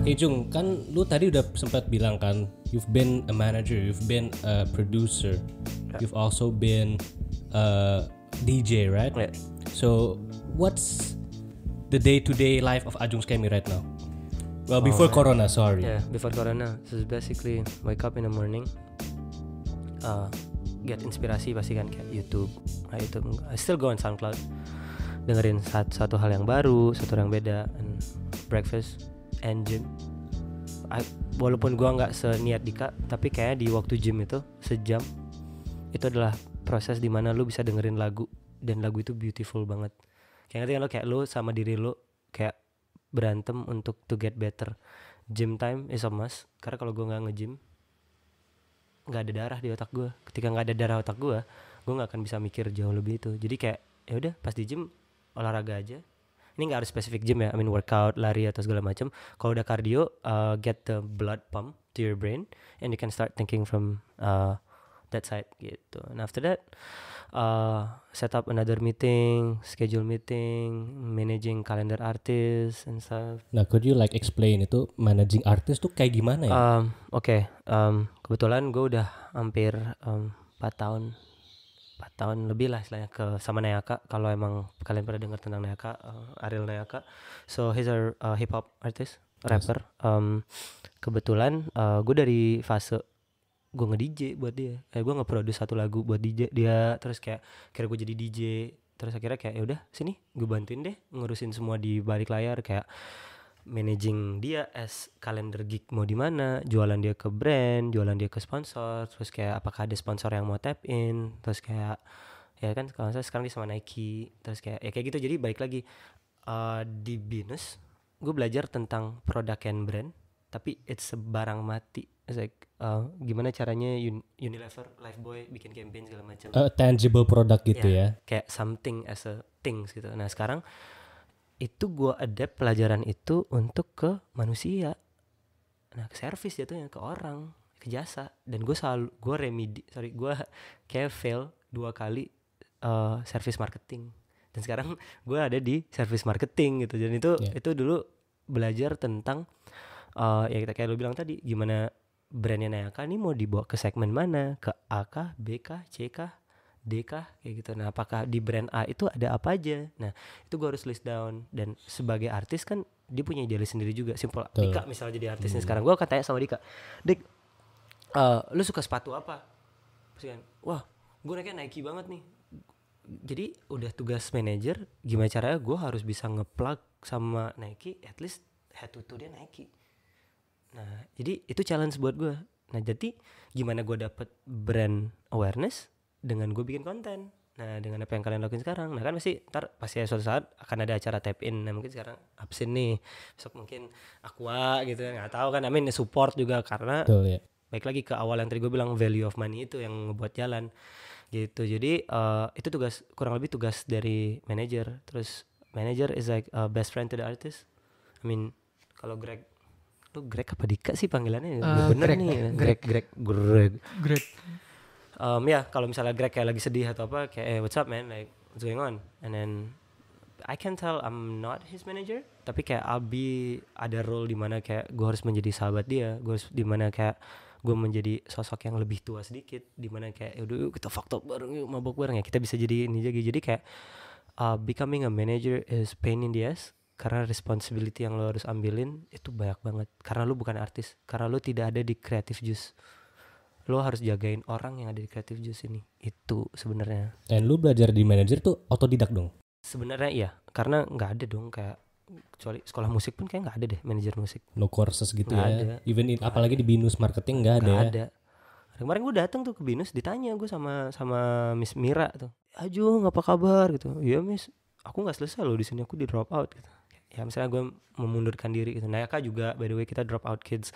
Oke Jung, kan lu tadi udah sempat bilang kan, you've been a manager, you've been a producer, you've also been a DJ, right? Yeah. So what's the day-to-day life of Ajung Skemi right now? Well, before Corona, sorry. Yeah, before Corona. So basically wake up in the morning, get inspirasi pasti kan kayak YouTube. Nah, YouTube. I still go on SoundCloud, dengerin satu hal yang baru, satu hal yang beda, and breakfast and gym. Walaupun gua nggak seniat Dika, tapi kayaknya di waktu gym itu sejam itu adalah proses dimana lu bisa dengerin lagu dan lagu itu beautiful banget. Kayak ngerti kan lo, kayak lu sama diri lu kayak berantem untuk to get better. Gym time is a must, karena kalau gue nggak nge-gym nggak ada darah di otak gue. Ketika nggak ada darah otak gue nggak akan bisa mikir jauh lebih itu. Jadi kayak ya udah pas di gym olahraga aja. Ini nggak harus spesifik gym ya, I mean workout, lari atau segala macam. Kalau udah cardio, get the blood pump to your brain and you can start thinking from that side gitu. And after that set up another meeting, schedule meeting, managing calendar artist and stuff. Nah, could you like explain itu managing artist tuh kayak gimana ya? Oke, kebetulan gue udah hampir 4 tahun lebih lah istilahnya sama Nayaka. Kalau emang kalian pernah dengar tentang Nayaka, Ariel Nayaka. So he's a hip hop artist, rapper. Kebetulan gue dari fase gue nge-DJ buat dia. Gue nge-produce satu lagu buat DJ dia, terus kayak kira gue jadi DJ, terus akhirnya kayak ya udah sini gue bantuin deh ngurusin semua di balik layar, kayak managing dia as calendar gig mau di mana, jualan dia ke brand, jualan dia ke sponsor, terus kayak apakah ada sponsor yang mau tap in, terus kayak ya kan kalau saya sekarang dia sama Nike, terus kayak ya kayak gitu. Jadi balik lagi di BINUS gue belajar tentang product and brand, tapi it's barang mati. It's like gimana caranya Unilever, Lifebuoy bikin campaign segala macam. Tangible product gitu ya. Kayak something as a things gitu. Nah sekarang itu gue adapt pelajaran itu untuk ke manusia, nah ke service jatuhnya, ke orang, ke jasa. Dan gue kayak fail 2 kali service marketing, dan sekarang gue ada di service marketing gitu. Dan itu dulu belajar tentang ya kita kayak lo bilang tadi, gimana brandnya Nayaka ini mau dibawa ke segmen mana, ke A kah, B kah, C kah, D kah, kayak gitu. Nah apakah di brand A itu ada apa aja, nah itu gue harus list down. Dan sebagai artis kan dia punya idealis sendiri juga. Simple, Dika misalnya jadi artisnya sekarang, gue akan tanya sama Dika, Dik, lu suka sepatu apa? Pasti kan, wah gue Nike banget nih. Jadi udah tugas manajer, gimana caranya gue harus bisa nge-plug sama Nike, at least head to toe dia Nike. Nah jadi itu challenge buat gue. Nah jadi gimana gue dapet brand awareness dengan gue bikin konten. Nah dengan apa yang kalian lakuin sekarang, nah kan pasti suatu saat akan ada acara tap in. Nah mungkin sekarang absen nih, besok mungkin Aqua gitu, nggak tahu kan. I mean support juga, karena baik lagi ke awal yang tadi gue bilang, value of money itu yang ngebuat jalan gitu. Jadi itu kurang lebih tugas dari manager. Terus manager is like best friend to the artist. I mean kalau Greg, lu Greg apa Dika sih panggilannya? Bener Greg, nih Greg. Ya kalau misalnya Greg kayak lagi sedih atau apa, kayak what's up man, like what's going on, and then I can tell I'm not his manager, tapi kayak ada role di mana kayak gue harus menjadi sahabat dia, gue harus di mana kayak gue menjadi sosok yang lebih tua sedikit, di mana kayak yaudah kita fucked up bareng, yuk mabok bareng ya, kita bisa jadi ini jadi kayak becoming a manager is pain in the ass, karena responsibility yang lo harus ambilin itu banyak banget, karena lo bukan artis, karena lo tidak ada di creative juice. Lo harus jagain orang yang ada di creative juice ini. Itu sebenarnya. Dan lu belajar di manajer tuh otodidak dong? Sebenarnya iya, karena nggak ada dong, kayak kecuali sekolah musik pun kayak nggak ada deh manajer musik. No courses gitu gak ya ada. Even apalagi di BINUS marketing nggak ada. Gak ada. Kemarin gue datang tuh ke BINUS, ditanya gue sama Miss Mira tuh, Ajung apa kabar gitu. Iya Miss, aku nggak selesai loh di sini, aku di drop out gitu. Ya misalnya gue memundurkan diri gitu. Nayaka juga by the way, kita drop out kids.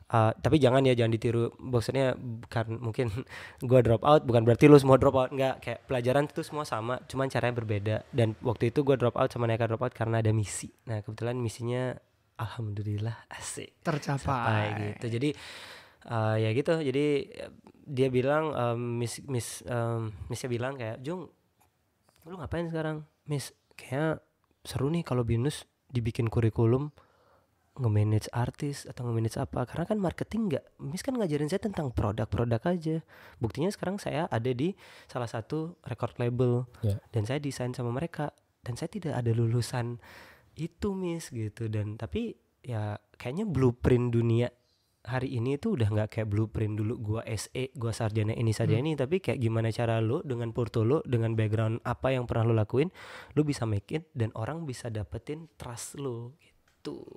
Tapi jangan ditiru, maksudnya kan mungkin gue drop out bukan berarti lu semua drop out, enggak, kayak pelajaran itu semua sama, cuman caranya berbeda. Dan waktu itu gue drop out sama Nayaka drop out karena ada misi. Nah kebetulan misinya alhamdulillah asik tercapai gitu. Jadi ya gitu, jadi dia bilang Missnya bilang kayak, Jung lu ngapain sekarang? Miss, kayaknya seru nih kalau BINUS dibikin kurikulum nge-manage artis atau nge-manage apa, karena kan marketing nggak, Miss kan ngajarin saya tentang produk-produk aja. Buktinya sekarang saya ada di salah satu record label dan saya desain sama mereka, dan saya tidak ada lulusan itu Miss gitu. Dan tapi ya kayaknya blueprint dunia hari ini itu udah nggak kayak blueprint dulu gua SE, gua sarjana ini sarjana ini, tapi kayak gimana cara lo dengan porto lo, dengan background apa yang pernah lo lakuin, lo bisa make it dan orang bisa dapetin trust lo gitu.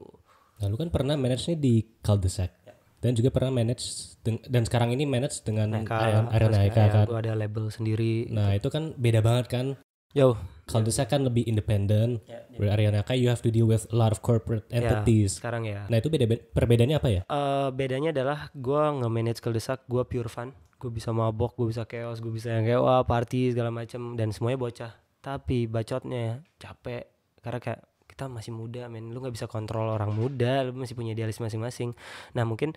Nah, lu kan pernah manage-nya di Cul-de-sac dan juga pernah manage dan sekarang ini manage dengan Arena Eka kan. Gua ada label sendiri. Nah itu kan beda banget kan. Cul-de-sac kan lebih independen. Arena Eka you have to deal with a lot of corporate entities. Sekarang ya. Nah itu perbedaannya apa ya? Bedanya adalah gue nge-manage Cul-de-sac, gue pure fun, gue bisa mabok, gue bisa chaos, gue bisa yang kayak wah party segala macem, dan semuanya bocah. Tapi bacotnya capek karena kayak kita masih muda, men. Lu nggak bisa kontrol orang muda, lu masih punya idealis masing-masing. Nah mungkin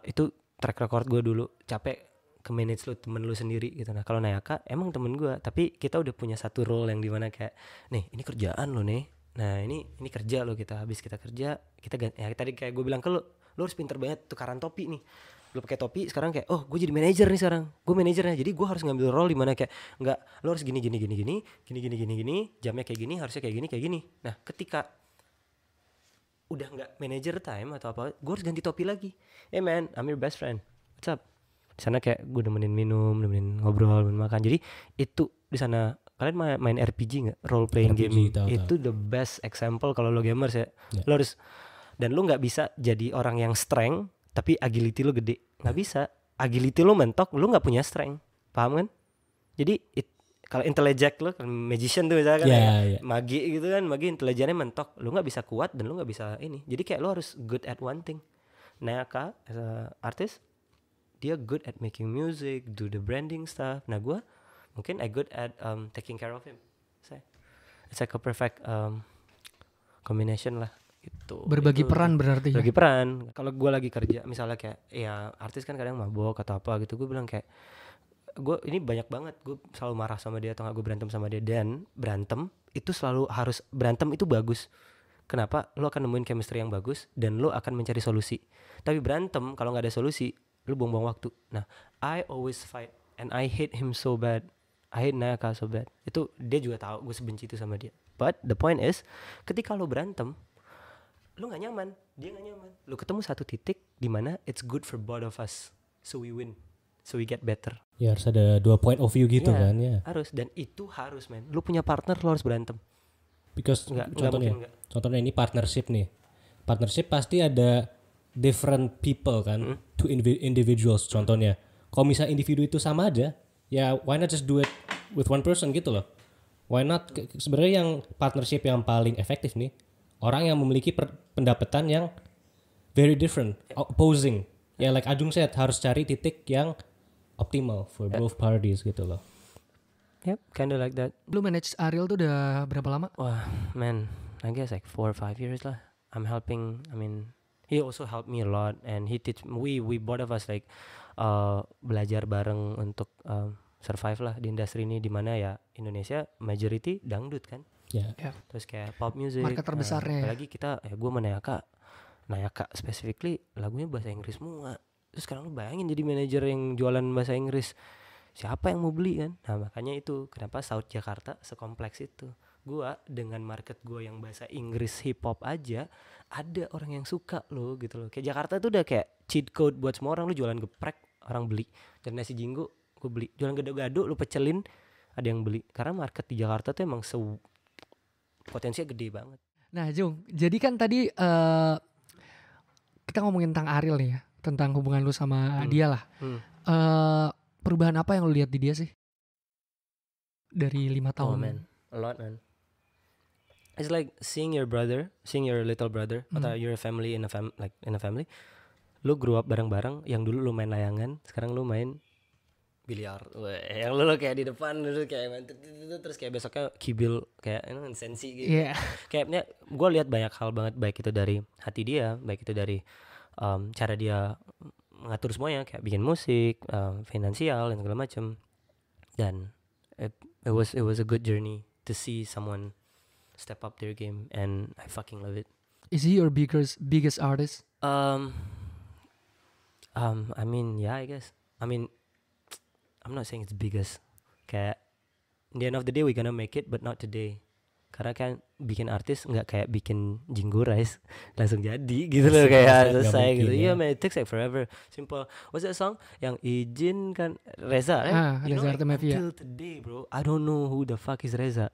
itu track record gue dulu, capek ke manage lu temen lu sendiri gitu. Nah kalau Nayaka emang temen gue, tapi kita udah punya satu role yang dimana kayak nih ini kerjaan lo nih, nah ini kerja lo, kita habis kita kerja kita ganti. Ya tadi kayak gue bilang ke lu harus pinter banget tukaran topi nih, lu pakai topi sekarang kayak oh gue jadi manajer nih sekarang, gue manajernya, jadi gue harus ngambil role di mana kayak nggak lu harus gini, jamnya kayak gini, harusnya kayak gini. Nah ketika udah nggak manager time atau apa, gue harus ganti topi lagi. Hey man, I'm your best friend, what's up? Di sana kayak gue nemenin minum, nemenin ngobrol, nemenin makan. Jadi itu di sana kalian main RPG nggak? Role playing game itu the best example kalau lo gamers ya. Lo harus, dan lo nggak bisa jadi orang yang strength tapi agility lo gede, nggak bisa. Agility lo mentok, lo nggak punya strength, paham kan? Jadi kalau intelligent lo kan magician tuh misalnya kan magi gitu kan, magi intelijennya mentok, lo nggak bisa kuat dan lo nggak bisa ini. Jadi kayak lo harus good at one thing. Nayaka as a artist, dia good at making music, do the branding stuff. Nah gue mungkin I good at taking care of him. It's like a perfect combination lah gitu. Berbagi peran berarti. Berbagi peran. Kalau gue lagi kerja misalnya kayak ya artis kan kadang mabok atau apa gitu, gue bilang kayak gue ini banyak banget gue selalu marah sama dia atau nggak gue berantem sama dia, dan berantem itu selalu harus berantem itu bagus. Kenapa? Lo akan nemuin chemistry yang bagus dan lo akan mencari solusi. Tapi berantem kalau nggak ada solusi, lu buang-buang waktu. Nah, I always fight and I hate him so bad. I hate Nayaka so bad. Itu dia juga tahu gue sebenci itu sama dia. But the point is, ketika lu berantem, lu nggak nyaman, dia nggak nyaman. Lu ketemu satu titik di mana it's good for both of us, so we win, so we get better. Ya harus ada dua point of view gitu kan ya. Harus, dan itu harus men. Lu punya partner, lu harus berantem. Because contohnya ini partnership nih. Partnership pasti ada different people kan, two individuals contohnya. Kalau misalnya individu itu sama aja, ya why not just do it with one person gitu loh. Why not, sebenarnya yang partnership yang paling efektif nih, orang yang memiliki pendapatan yang very different, opposing. Ya like Ajung said, harus cari titik yang optimal for both parties gitu loh. Yep, kinda like that. Lu manage Ariel tuh udah berapa lama? Wah, man, I guess like 4 or 5 years lah. I'm helping, I mean, he also helped me a lot, and he teach we both of us like belajar bareng untuk survive lah di industri ini, di mana ya Indonesia majority dangdut kan. Terus kayak pop music. Market terbesarnya. Apalagi kita gue sama Nayaka specifically lagunya bahasa Inggris semua. Terus sekarang lu bayangin jadi manajer yang jualan bahasa Inggris, siapa yang mau beli kan? Nah makanya itu kenapa South Jakarta sekompleks itu. Gua dengan market gua yang bahasa Inggris hip hop aja ada orang yang suka lo gitu loh. Kayak Jakarta tuh udah kayak cheat code buat semua orang. Lu jualan geprek orang beli, dan nasi jinggo gue beli, jualan gado-gado lu pecelin ada yang beli, karena market di Jakarta tuh emang potensinya gede banget. Nah Jung, jadi kan tadi kita ngomongin tentang Ariel nih ya, tentang hubungan lu sama dia lah. Perubahan apa yang lu lihat di dia sih dari 5 tahun? Oh man, a lot man. It's like seeing your little brother atau your family in a family. Lu grow up bareng-bareng, yang dulu lu main layangan, sekarang lu main biliar. Yang lu kayak di depan dulu kayak main terus kayak besoknya kibil kayak sensi gitu. Kayaknya gue lihat banyak hal banget, baik itu dari hati dia, baik itu dari cara dia mengatur semuanya, kayak bikin musik, finansial dan segala macam. Dan it was a good journey to see someone step up their game, and I fucking love it. Is he your biggest artist? I mean, yeah, I guess. I mean, I'm not saying it's biggest. Kayak, in the end of the day we gonna make it, but not today. Karena kan bikin artis nggak kayak bikin Jingo Rice langsung jadi gitu loh, kayak selesai gitu. Iya, man, it takes like forever. Simple. What's that song yang izin kan Reza? Reza Artamevia. Until today, bro, I don't know who the fuck is Reza.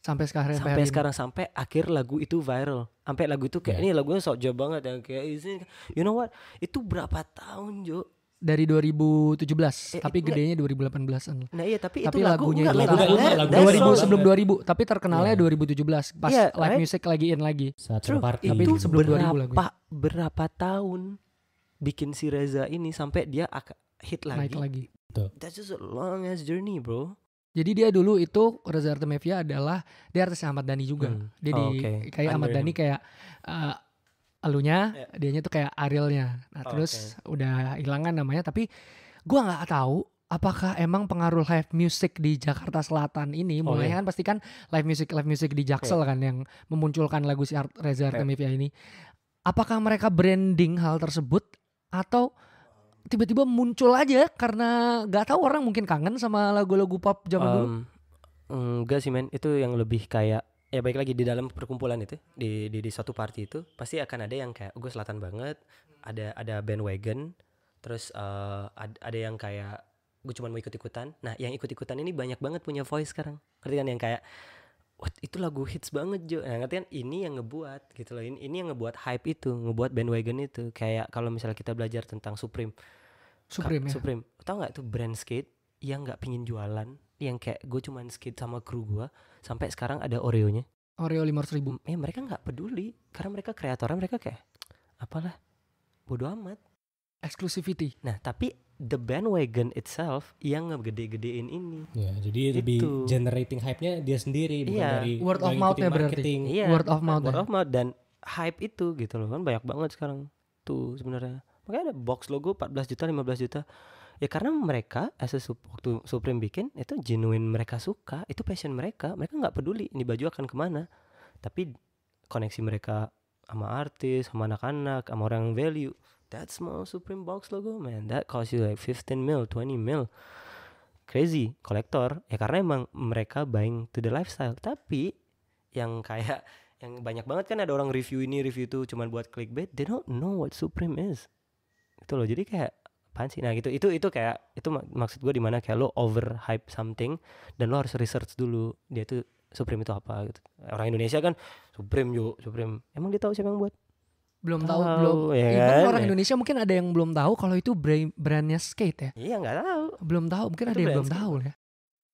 Sampai sekarang. Sampai akhir lagu itu viral. Sampai lagu itu kayak ini lagunya sok jauh banget yang kayak izin. You know what? Itu berapa tahun, Jo? Dari 2017, tapi gedenya 2018an. Nah iya, tapi itu lagunya lagu 2000 sebelum 2000, tapi terkenalnya 2017 pas live music lagi in lagi. Tapi itu sebelum 2000 lagu. Berapa tahun bikin si Reza ini sampai dia hit lagi. Naik lagi. That's just a long ass journey, bro. Jadi dia dulu itu Reza Artamevia adalah dia artis Ahmad Dhani juga. Dia kayak Ahmad Dhani kayak elunya, dianya tuh kayak Arielnya. Nah terus udah hilangan namanya, tapi gua nggak tahu apakah emang pengaruh live music di Jakarta Selatan ini mulai kan pasti kan live music di Jaksel kan yang memunculkan lagu si Reza Artamevia ini. Apakah mereka branding hal tersebut atau tiba-tiba muncul aja karena nggak tahu orang mungkin kangen sama lagu-lagu pop zaman dulu? Enggak sih, men, itu yang lebih kayak ya baik lagi di dalam perkumpulan itu di suatu party itu pasti akan ada yang kayak gue selatan banget, ada bandwagon, terus ada yang kayak gue cuma mau ikut-ikutan. Nah yang ikut-ikutan ini banyak banget punya voice sekarang, ngerti kan, yang kayak wah itu lagu hits banget Jo. Nah ngerti kan, ini yang ngebuat gitu loh, ini yang ngebuat hype itu, ngebuat bandwagon itu. Kayak kalau misalnya kita belajar tentang Supreme tau nggak tuh brand skate yang nggak pingin jualan, yang kayak gue cuman skate sama kru gue, sampai sekarang ada Oreo-nya, Oreo 500.000. Mereka nggak peduli karena mereka kreatornya, mereka kayak apalah bodo amat, exclusivity. Nah tapi the bandwagon itself yang ngegede-gedein ini. Ya, jadi lebih generating hype-nya dia sendiri, bukan dari word of mouth-nya berarti. Iya, word of mouth dan hype itu gitu loh kan, banyak banget sekarang tuh sebenarnya. Makanya ada box logo 14 juta 15 juta. Ya karena mereka waktu Supreme bikin itu genuine, mereka suka, itu passion mereka nggak peduli ini baju akan kemana, tapi koneksi mereka sama artis, sama anak-anak, sama orang value. That small Supreme box logo, man, that cost you like 15 mil, 20 mil. Crazy, kolektor. Ya karena emang mereka buying to the lifestyle. Tapi yang kayak yang banyak banget kan ada orang review ini, review itu cuman buat clickbait. They don't know what Supreme is. Itu loh, jadi kayak apaan sih? Nah gitu, itu kayak itu maksud gue, dimana kayak lo overhype something dan lo harus research dulu dia tuh Supreme itu apa gitu. Orang Indonesia kan Supreme, emang dia tahu siapa yang buat? Belum tahu ya kan? Kan? Orang Indonesia mungkin ada yang belum tahu kalau itu brandnya skate ya. Iya, nggak tahu. Belum tahu, mungkin itu ada yang belum tahu ya.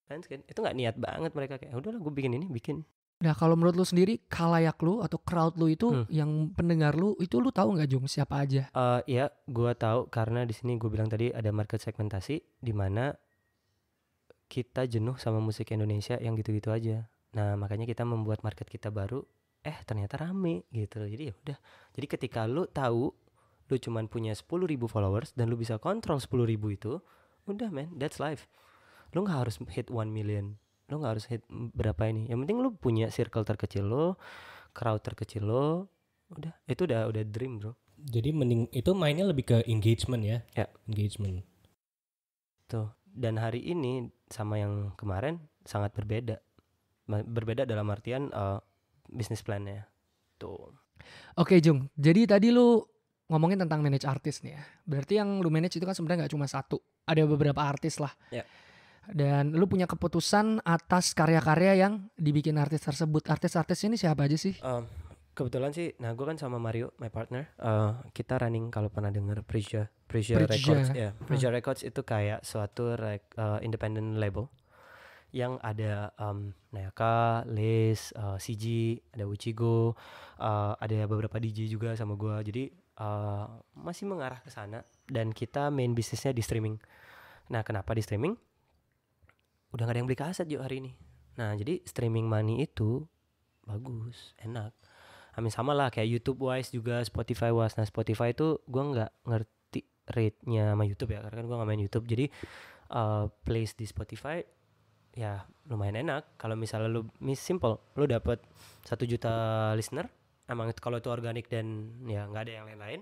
Brand skate itu nggak niat banget mereka, kayak udahlah gue bikin. Nah kalau menurut lu sendiri, khalayak lu atau crowd lu itu yang pendengar lu itu, lu tahu nggak Jung siapa aja? Iya, gue tahu karena di sini gue bilang tadi ada market segmentasi di mana kita jenuh sama musik Indonesia yang gitu-gitu aja. Nah makanya kita membuat market kita baru, ternyata rame gitu loh. Jadi ya udah. Jadi ketika lu tahu lu cuman punya 10.000 followers dan lu bisa kontrol 10.000 itu, udah man, that's life. Lu nggak harus hit 1 million. Lo gak harus hit berapa ini, yang penting lo punya circle terkecil lo, crowd terkecil lo, udah, itu udah dream bro. Jadi mending itu mainnya lebih ke engagement ya. Engagement tuh. Dan hari ini sama yang kemarin sangat berbeda dalam artian bisnis plannya tuh. Oke Jung, jadi tadi lu ngomongin tentang manage artis nih ya. Berarti yang lu manage itu kan sebenarnya gak cuma satu, ada beberapa artis lah. Dan lu punya keputusan atas karya-karya yang dibikin artis tersebut. Artis-artis ini siapa aja sih? Kebetulan sih, nah gue kan sama Mario, my partner, kita running, kalau pernah denger Pressure Records ya. Pressure Records itu kayak suatu independent label yang ada Nayaka, Liz, CG, ada Uchigo, ada beberapa DJ juga sama gue. Jadi masih mengarah ke sana, dan kita main bisnisnya di streaming. Nah kenapa di streaming? Udah gak ada yang beli kaset juga hari ini. Nah jadi streaming money itu bagus, enak. Sama lah kayak YouTube wise juga, Spotify wise. Nah Spotify itu gue gak ngerti rate-nya sama YouTube ya, karena kan gue gak main YouTube. Jadi place di Spotify ya lumayan enak. Kalau misalnya lu simple, lu dapet 1 juta listener, emang kalau itu organik dan ya nggak ada yang lain-lain,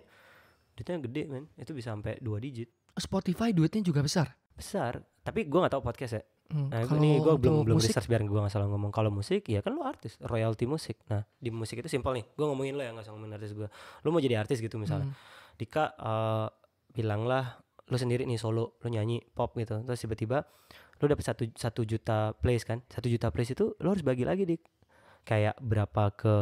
duitnya gede men, itu bisa sampai 2 digit. Spotify duitnya juga besar. Tapi gue nggak tahu podcast ya. Nah Kalau ini gue belum musik, research biar gue nggak salah ngomong. Kalau musik ya kan lo artis, royalty musik. Nah di musik itu simpel nih, gue ngomongin lo ya, nggak usah ngomongin artis gue. Lo mau jadi artis gitu misalnya, Dika bilanglah lo sendiri nih solo, lo nyanyi pop gitu, terus tiba-tiba lo dapet 1 juta plays kan, 1 juta plays itu lo harus bagi lagi dik, kayak berapa ke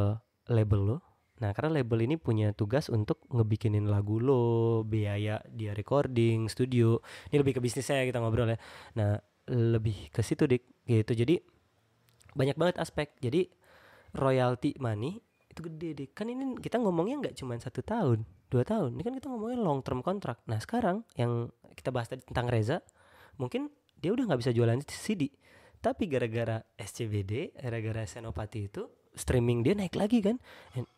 label lo. Nah karena label ini punya tugas untuk ngebikinin lagu lo, biaya dia recording, studio. Ini lebih ke bisnisnya kita ngobrol ya. Nah lebih ke situ dik gitu. Jadi banyak banget aspek. Jadi royalty money itu gede dik. Kan ini kita ngomongnya nggak cuma 1 tahun 2 tahun. Ini kan kita ngomongin long term kontrak. Nah sekarang yang kita bahas tadi tentang Reza, mungkin dia udah nggak bisa jualan CD, tapi gara-gara SCBD, gara-gara Senopati itu streaming dia naik lagi kan.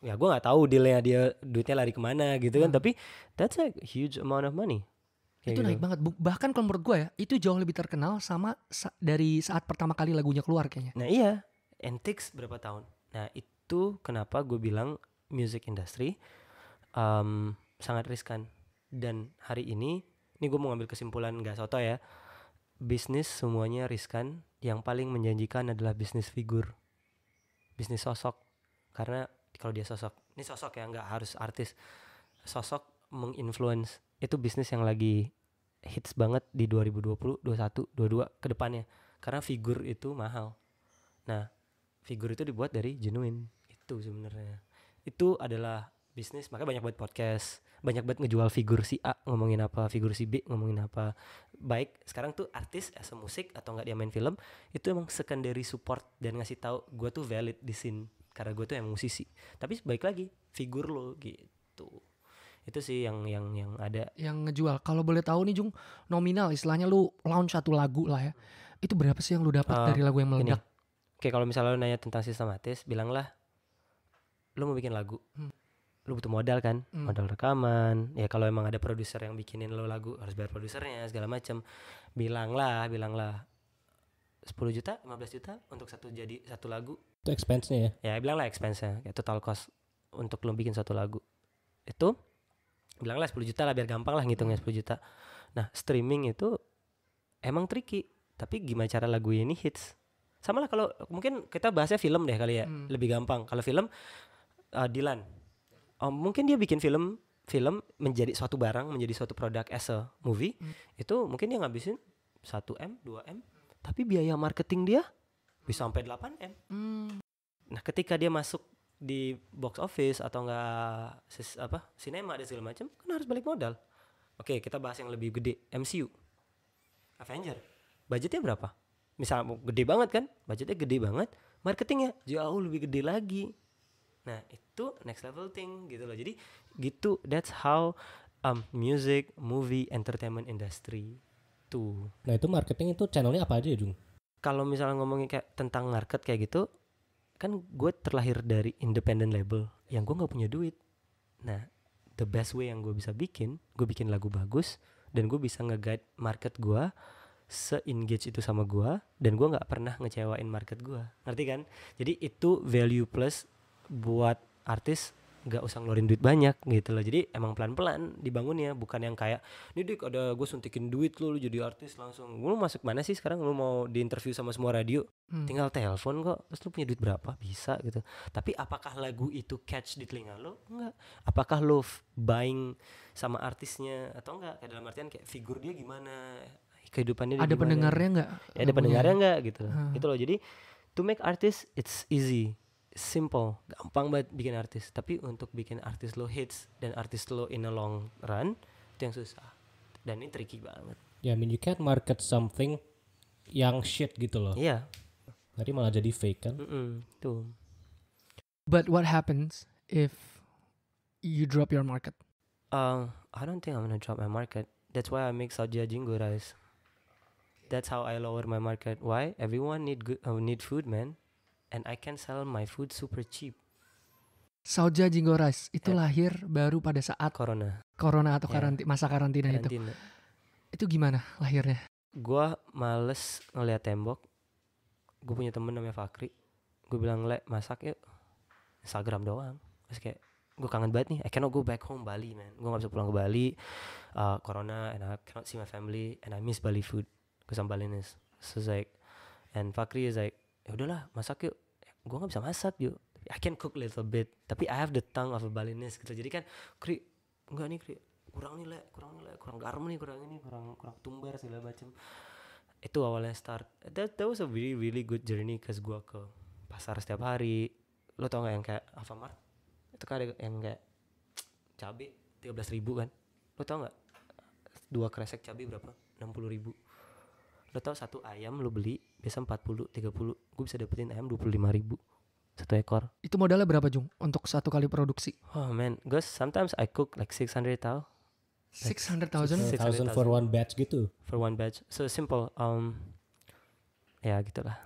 Ya gue nggak tahu dealnya dia duitnya lari kemana gitu kan, tapi that's a huge amount of money. Kayak itu gitu. Naik banget. Bahkan kalau menurut gue ya, itu jauh lebih terkenal sama dari saat pertama kali lagunya keluar kayaknya. Nah iya, and takes berapa tahun. Nah itu kenapa gue bilang music industry sangat riskan. Dan hari ini gue mau ngambil kesimpulan gak soto ya, bisnis semuanya riskan. Yang paling menjanjikan adalah bisnis figur, bisnis sosok. Karena kalau dia sosok, ini sosok ya, nggak harus artis, sosok menginfluence, itu bisnis yang lagi hits banget di 2020, 21, 22 ke depannya. Karena figur itu mahal. Nah figur itu dibuat dari genuine. Itu sebenarnya, itu adalah bisnis. Makanya banyak buat podcast, banyak banget ngejual figur si A ngomongin apa, figur si B ngomongin apa. Baik sekarang tuh artis as a musik atau nggak dia main film, itu emang secondary support dan ngasih tahu gue tuh valid di scene karena gue tuh emang musisi. Tapi baik lagi figur lo gitu. Itu sih yang ada yang ngejual. Kalau boleh tahu nih Jung, nominal istilahnya lu launch 1 lagu lah ya, itu berapa sih yang lu dapat dari lagu yang meledak? Oke, kalau misalnya lu nanya tentang sistematis, bilanglah lu mau bikin lagu, lu butuh modal kan, modal rekaman. Ya kalau emang ada produser yang bikinin lu lagu, harus bayar produsernya segala macam. Bilanglah 10 juta, 15 juta untuk satu lagu. Itu expense-nya ya? Ya bilanglah expense-nya, ya total cost untuk lu bikin satu lagu. Itu bilanglah 10 juta lah biar gampang lah ngitungnya 10 juta. Nah streaming itu emang tricky, tapi gimana cara lagu ini hits. Sama lah kalau mungkin kita bahasnya film deh kali ya, lebih gampang. Kalau film Dilan, mungkin dia bikin film menjadi suatu barang, menjadi suatu produk as a movie, itu mungkin dia ngabisin 1M, 2M, tapi biaya marketing dia bisa sampai 8M. Nah ketika dia masuk di box office atau enggak sinema dan segala macam, kan harus balik modal. Oke, kita bahas yang lebih gede, MCU, Avenger, budgetnya berapa? Misalnya gede banget kan, budgetnya gede banget, marketingnya jauh lebih gede lagi. Nah itu next level thing gitu loh. Jadi gitu, that's how music, movie, entertainment industry tuh. Nah itu marketing itu channelnya apa aja ya Jung? Kalau misalnya ngomongin kayak tentang market kayak gitu, kan gue terlahir dari independent label yang gue nggak punya duit. Nah the best way yang gue bikin lagu bagus dan gue bisa nge-guide market gue se-engage itu sama gue, dan gue nggak pernah ngecewain market gue, ngerti kan? Jadi itu value plus buat artis, nggak usah ngeluarin duit banyak gitu loh. Jadi emang pelan-pelan dibangunnya, bukan yang kayak nih dik ada gue suntikin duit lu jadi artis langsung. Lu masuk mana sih sekarang, lu mau diinterview sama semua radio, tinggal telepon kok, terus lu punya duit berapa bisa gitu. Tapi apakah lagu itu catch di telinga lo? Enggak. Apakah lo buying sama artisnya atau enggak? Kayak dalam artian kayak figur dia gimana, kehidupannya dia ada gimana, pendengarnya nggak? Ya, ada pendengarnya nggak gitu gitu loh. Jadi to make artist it's easy, simple, gampang banget bikin artis. Tapi untuk bikin artis lo hits dan artis lo in a long run, itu yang susah dan ini tricky banget. Ya, I mean you can't market something yang shit gitu loh. Iya. Nanti malah jadi fake kan? Tuh. But what happens if you drop your market? I don't think I'm gonna drop my market. That's why I make Saoja Jingo rice. That's how I lower my market. Why? Everyone need food, man. And I can sell my food super cheap. Saoja Jingo Rice itu lahir baru pada saat Corona atau masa karantina itu. Itu gimana lahirnya? Gua males ngeliat tembok. Gue punya temen namanya Fakri. Gue bilang, "Le, masak yuk." Instagram doang. Terus kayak gue kangen banget nih, I cannot go back home Bali man, gue gak bisa pulang ke Bali, corona, and I cannot see my family, and I miss Bali food because I'm Balinese. So it's like, and Fakri is like, ya udahlah masak yuk. Gue gak bisa masak yuk, I can cook little bit, tapi I have the tongue of a Balinese gitu. Jadi kan Kri, enggak nih Kri, kurang garam nih, kurang tumbar segala macam. Itu awalnya start. That was a really really good journey, cause gue ke pasar setiap hari. Lo tau gak yang kayak Alfamart? Itu kan ada yang kayak cabai 13.000 kan. Lo tau gak 2 kresek cabai berapa? 60.000. Lo tau satu ayam lo beli biasa 40, 30. Gue bisa dapetin ayam 25.000 satu ekor. Itu modalnya berapa Jung untuk satu kali produksi? Oh man, guys, sometimes I cook like 600,000. 600,000 for one batch gitu. For one batch. So simple. Ya gitulah.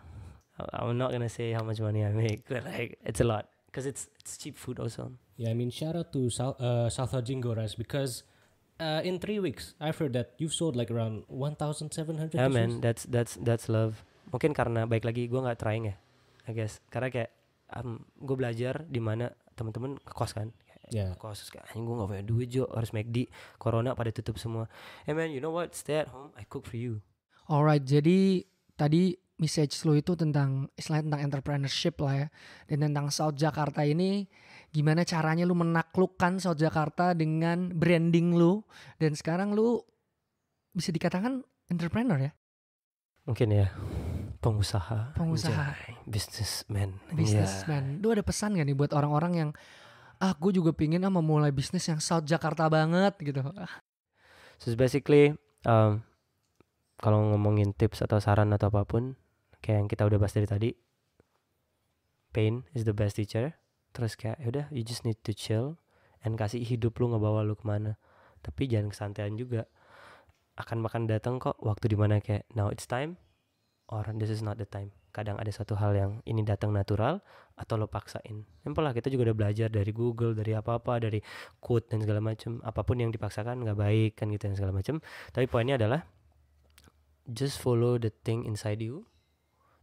I'm not gonna say how much money I make, but like it's a lot because it's cheap food also. Yeah, I mean shout out to Salsa Jingo rice, because in 3 weeks I've heard that you've sold like around 1,700. Yeah man, that's love. Mungkin karena baik lagi gue nggak trying ya, I guess. Karena kayak gue belajar di mana teman-teman kos kan. Kos kayak gue nggak punya duit Jo, harus McD, corona pada tutup semua. Hey man, you know what, stay at home, I cook for you. Alright, jadi tadi message lo itu tentang istilahnya tentang entrepreneurship lah ya, dan tentang South Jakarta ini gimana caranya lu menaklukkan South Jakarta dengan branding lu, dan sekarang lu bisa dikatakan entrepreneur ya? Mungkin ya, pengusaha, businessman. Lu ada pesan gak nih buat orang-orang yang gue juga pingin memulai bisnis yang South Jakarta banget gitu? So basically kalau ngomongin tips atau saran atau apapun kayak yang kita udah bahas dari tadi, pain is the best teacher. Terus kayak yaudah, you just need to chill and kasih hidup lu ngebawa lu kemana. Tapi jangan kesantuan juga. Akan datang kok waktu dimana kayak now it's time or this is not the time. Kadang ada satu hal yang ini datang natural atau lo paksain. Simple lah, kita juga udah belajar dari Google, dari apa-apa, dari quote dan segala macam. Apapun yang dipaksakan nggak baik kan gitu dan segala macam. Tapi poinnya adalah just follow the thing inside you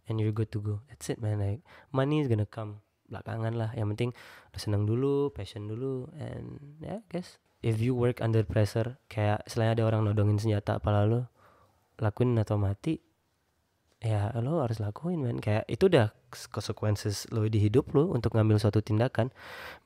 and you're good to go. That's it man. Like money is gonna come belakangan lah. Yang penting lo senang dulu, passion dulu, and yeah guys. If you work under pressure, kayak selain ada orang nodongin senjata apalah lo lakuin atau mati, ya lo harus lakuin man. Kayak itu udah consequences lo di hidup lo untuk ngambil suatu tindakan,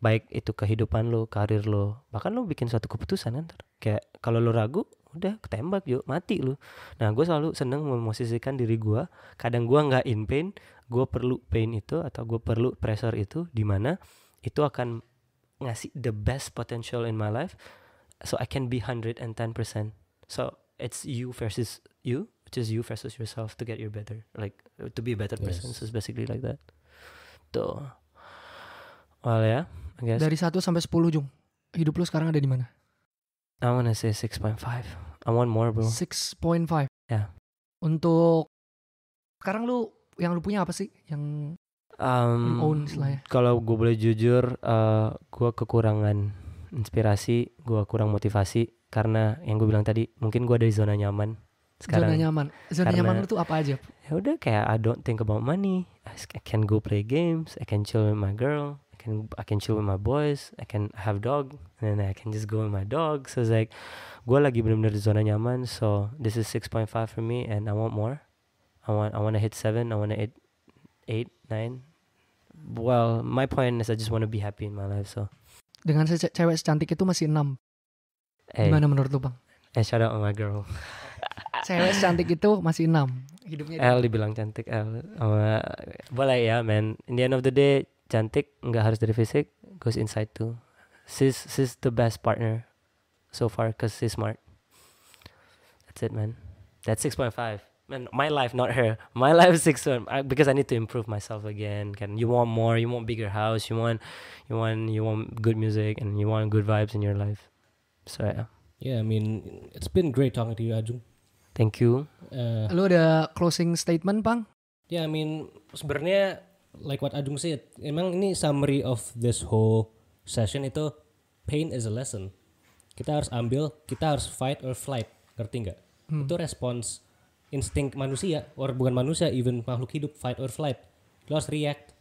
baik itu kehidupan lo, karir lo, bahkan lo bikin suatu keputusan kan. Kayak kalau lo ragu, udah ketembak yuk, mati lo. Nah gue selalu seneng memosisikan diri gue, kadang gue nggak in pain, gue perlu pain itu atau gue perlu pressure itu, dimana itu akan ngasih the best potential in my life, so I can be 110%. So it's you versus you, which is you versus yourself to get your better, like to be a better person. So it's basically like that. Tuh. Well ya, I guess. Dari 1 sampai 10 Jung, hidup lu sekarang ada di mana? I wanna say 6.5. I want more bro. 6.5. Yeah. Untuk sekarang lu yang lu punya apa sih yang lu own istilahnya? Kalau gue boleh jujur, gue kekurangan inspirasi, gue kurang motivasi karena yang gue bilang tadi, mungkin gue ada di zona nyaman sekarang. Zona nyaman lu tuh apa aja? Ya udah kayak I don't think about money. I can go play games, I can chill with my girl, I can chill with my boys, I can have dog, and then I can just go with my dog. So it's like gue lagi benar-benar di zona nyaman. So this is 6.5 for me, and I want more. I want to hit 7. I want to hit 8, 9. Well, my point is I just want to be happy in my life. So dengan cewek secantik itu masih 6. Gimana menurut lu bang? Shout out my girl. Cewek secantik itu masih 6. Hidupnya L dibilang cantik L. Boleh ya man. In the end of the day, cantik nggak harus dari fisik, goes inside too. She's the best partner so far cause she's smart. That's it man. That's 6.5. Man, my life, not her. My life is 6 because I need to improve myself again. Can you want more? You want bigger house? You want good music and you want good vibes in your life. So yeah. Yeah, I mean it's been great talking to you, Ajung. Thank you. Lu ada closing statement, Bang? Yeah, I mean sebenarnya like what Ajung said, emang ini summary of this whole session itu, pain is a lesson. Kita harus ambil, kita harus fight or flight, ngerti nggak? Itu respons insting manusia, or bukan manusia, even makhluk hidup, fight or flight. Lo harus react,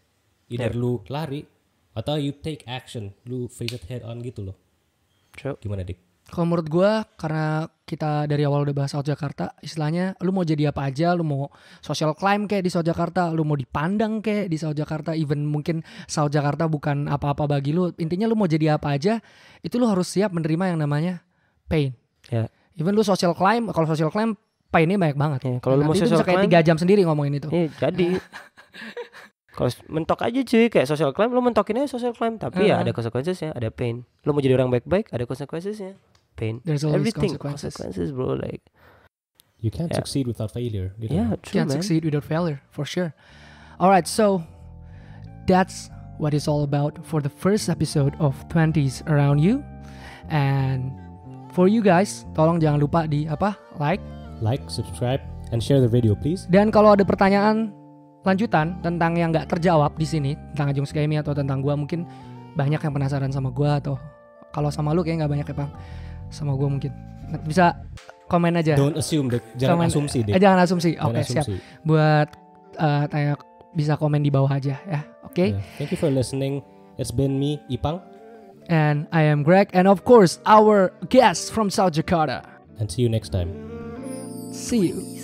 either lu lari Atau you take action, lu face it head on gitu loh. True. Gimana Dik? Kalau menurut gue, karena kita dari awal udah bahas South Jakarta, istilahnya lu mau jadi apa aja, lu mau social climb kayak di South Jakarta, lu mau dipandang kayak di South Jakarta, even mungkin South Jakarta bukan apa-apa bagi lu, intinya lu mau jadi apa aja, itu lu harus siap menerima yang namanya pain. Ya. Even lu social climb, kalau social climb painnya banyak banget. Ya, kalau lu mau itu social bisa kayak 3 jam sendiri ngomongin itu. Jadi kalau mentok aja cuy, kayak social climb, lu mentokin aja social climb, tapi ya ada konsekuensinya, ada pain. Lu mau jadi orang baik-baik, ada konsekuensinya. Pain. There's always Everything consequences, bro. Like you can't succeed without failure. Gitu. Yeah, true, can't man. succeed without failure, for sure. Alright, so that's what it's all about for the first episode of 20s Around You. And for you guys, tolong jangan lupa di like, subscribe, and share the video please. Dan kalau ada pertanyaan lanjutan tentang yang nggak terjawab di sini tentang Ajung Skemi atau tentang gua, mungkin banyak yang penasaran sama gua, atau kalau sama lu kayak nggak banyak ya Bang, sama gua mungkin bisa komen aja. Don't assume deh, jangan asumsi deh. Jangan asumsi. Oke, siap. Buat tanya bisa komen di bawah aja ya. Oke. Yeah. Thank you for listening. It's been me, Ipang, and I am Greg, and of course our guest from South Jakarta. And see you next time. See you.